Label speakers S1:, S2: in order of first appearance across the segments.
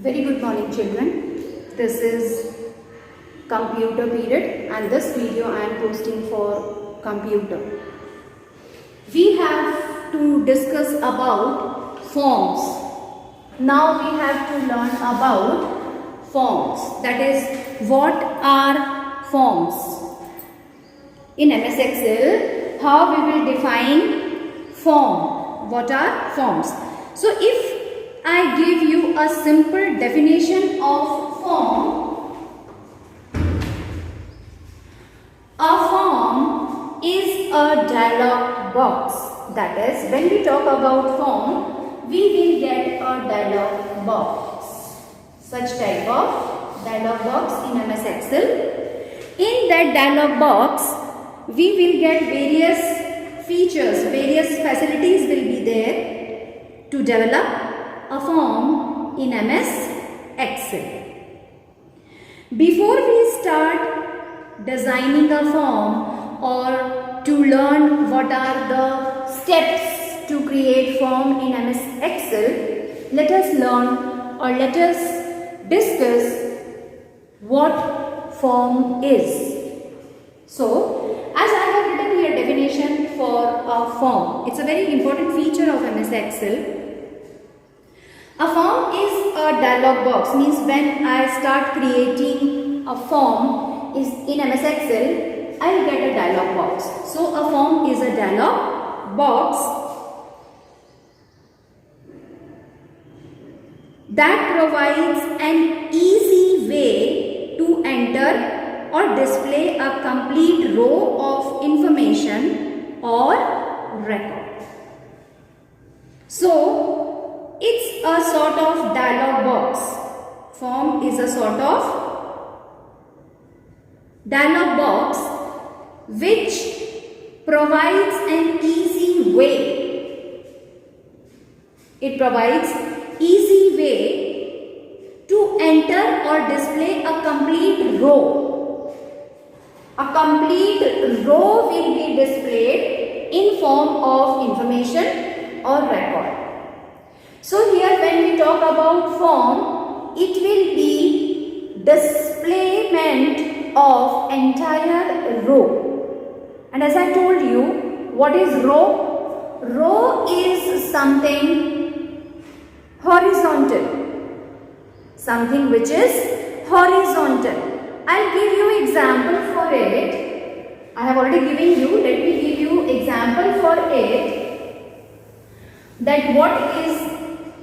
S1: Very good morning children. This is computer period and this video I am posting for computer. We have to discuss about forms. Now we have to learn about forms. That is, what are forms? In MS Excel, how we will define form? What are forms? So if I give you a simple definition of form. A form is a dialog box. That is, when we talk about form, we will get a dialog box. Such type of dialog box in MS Excel. In that dialog box, we will get various features, various facilities will be there to develop a form in MS Excel. Before we start designing a form or to learn what are the steps to create form in MS Excel, let us learn or let us discuss what form is. So, as I have written here definition for a form, it's a very important feature of MS Excel. A form is a dialog box, means when I start creating a form is in MS Excel, I will get a dialog box. So a form is a dialog box that provides an easy way to enter or display a complete row of information or record. So it's a sort of dialog box. Form is a sort of dialog box which provides an easy way. It provides easy way to enter or display a complete row. A complete row will be displayed in form of information or record. So here when we talk about form, it will be displayment of entire row. And as I told you, what is row? Row is something horizontal. Something which is horizontal. I'll give you example for it. I have already given you, let me give you example for it. That what is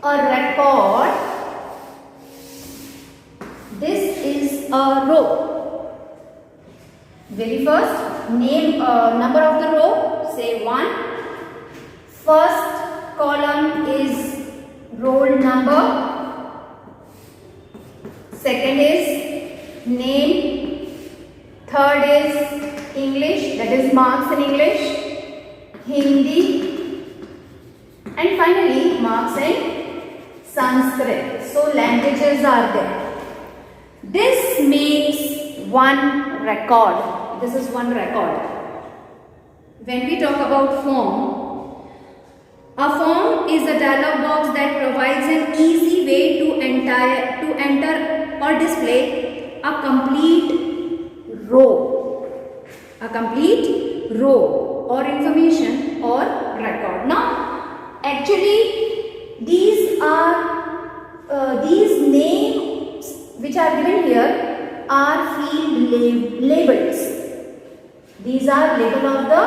S1: a record? This is a row. Very first, name number of the row, say 1. First column is roll number. Second is name. Third is English, that is marks in English. Hindi. And finally marks in Sanskrit. So languages are there. This makes one record. This is one record. When we talk about form, a form is a dialog box that provides an easy way to enter or display a complete row. A complete row or information or record. Now, actually, these names which are given here are field labels. These are label of the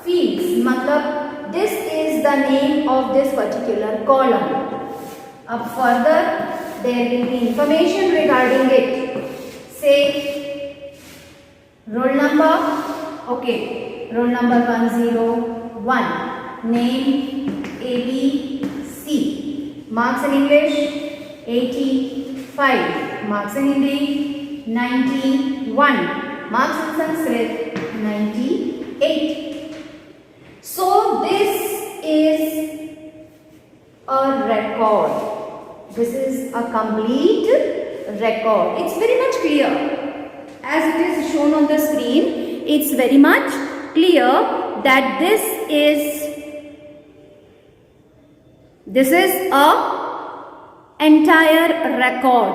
S1: fields. Matlab, this is the name of this particular column. Up further, there will be information regarding it. Say roll number. Okay, roll number 101. Name ABC. Marks in English 85. Marks in Hindi 91. Marks in Sanskrit 98. So this is a record. This is a complete record. It's very much clear. As it is shown on the screen, it's very much clear that this is a entire record.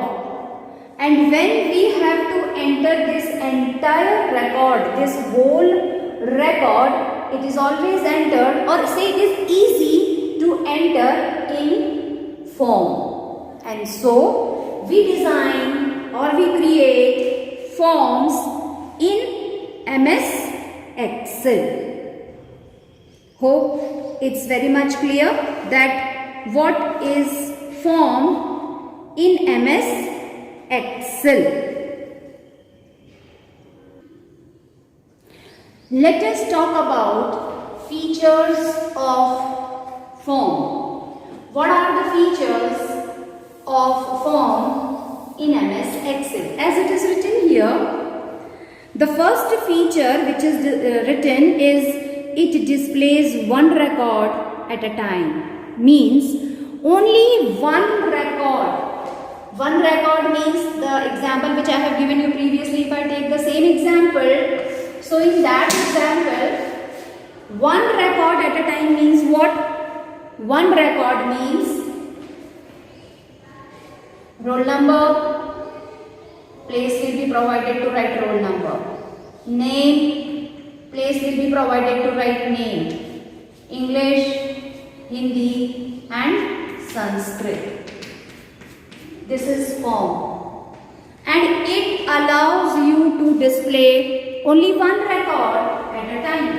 S1: And when we have to enter this entire record, this whole record, it is always entered, or say it is easy to enter in form. And so we design or we create forms in MS Excel. Hope it's very much clear that what is form in MS Excel. Let us talk about features of form. What are the features of form in MS Excel? As it is written here, the first feature which is written is it displays one record at a time. Means only one record. One record means the example which I have given you previously. If I take the same example, so in that example, one record at a time means what? One record means roll number, place will be provided to write roll number. Name, place will be provided to write name. English, Hindi and Sanskrit. This is form, and it allows you to display only one record at a time.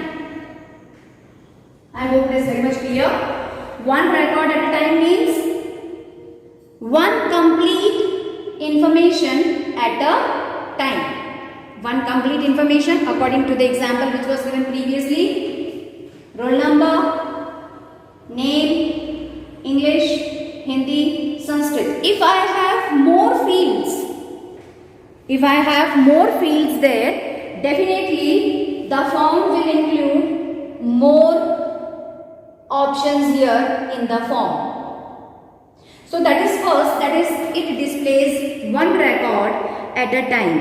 S1: I hope this is very much clear. One record at a time means one complete information at a time. One complete information according to the example which was given previously. Roll number, name, English, Hindi, Sanskrit. If I have more fields there, definitely the form will include more options here in the form. So that is first, that is it displays one record at a time.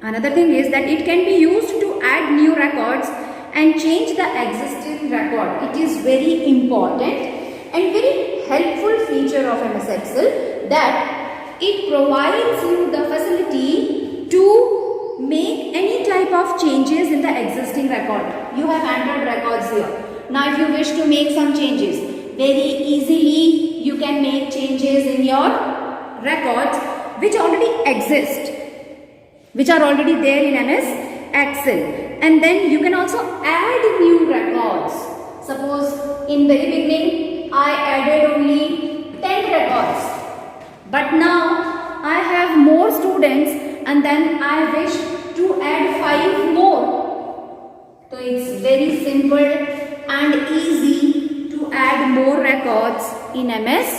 S1: Another thing is that it can be used to add new records and change the existing record. It is very important and very helpful feature of MS Excel that it provides you the facility to make any type of changes in the existing record. You have entered records here. Now if you wish to make some changes, very easily you can make changes in your records which already exist, which are already there in MS Excel. And then you can also add new records. Suppose in very beginning I added only 10 records, but now I have more students and then I wish to add 5 more. So it's very simple and easy to add more records in MS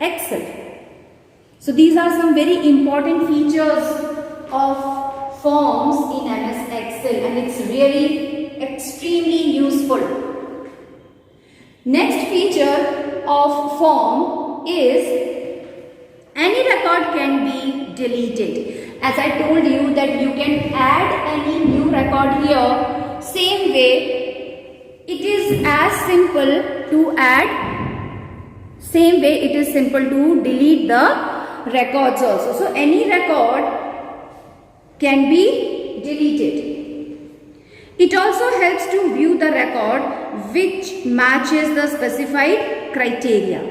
S1: Excel. So these are some very important features of forms in MS Excel, and it's really extremely useful. Next feature of form is any record can be deleted. As I told you that you can add any new record here, same way it is as simple to add, same way it is simple to delete the records also. So any record can be deleted. It also helps to view the record which matches the specified criteria.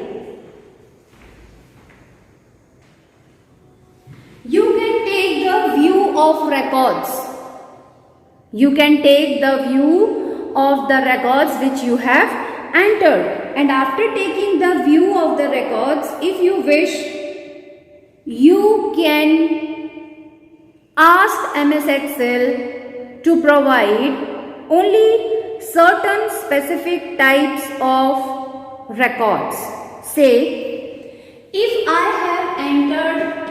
S1: You can take the view of records. You can take the view of the records which you have entered. And after taking the view of the records, if you wish, you can ask MS Excel to provide only certain specific types of records. Say, if I have entered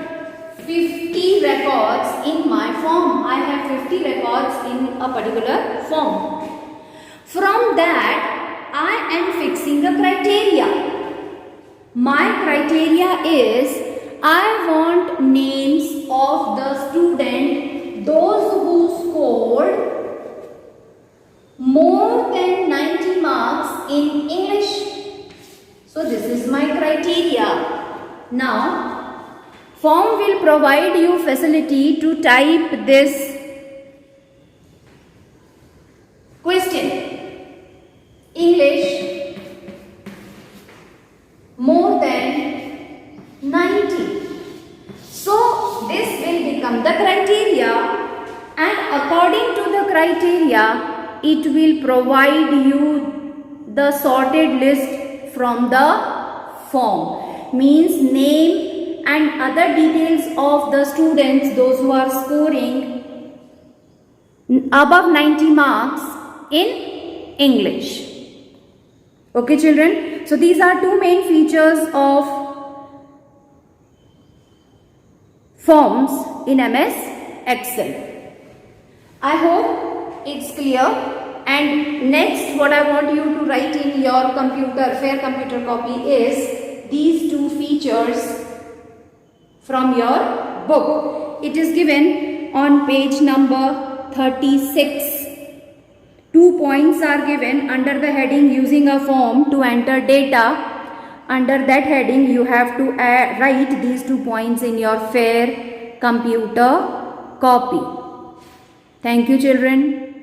S1: 50 records in my form, I have 50 records in a particular form. From that, I am fixing a criteria. My criteria is, I want names of the student, those who scored more than 90 marks in English. So this is my criteria. Now, form will provide you facility to type this question. English more than 90. So, this will become the criteria, and according to the criteria, it will provide you the sorted list from the form. Means name and other details of the students, those who are scoring above 90 marks in English. Okay children, so these are two main features of forms in MS Excel. I hope it's clear. And next, what I want you to write in your fair computer copy is these two features from your book. It is given on page number 36. 2 points are given under the heading using a form to enter data. Under that heading, you have to write these 2 points in your fair computer copy. Thank you children.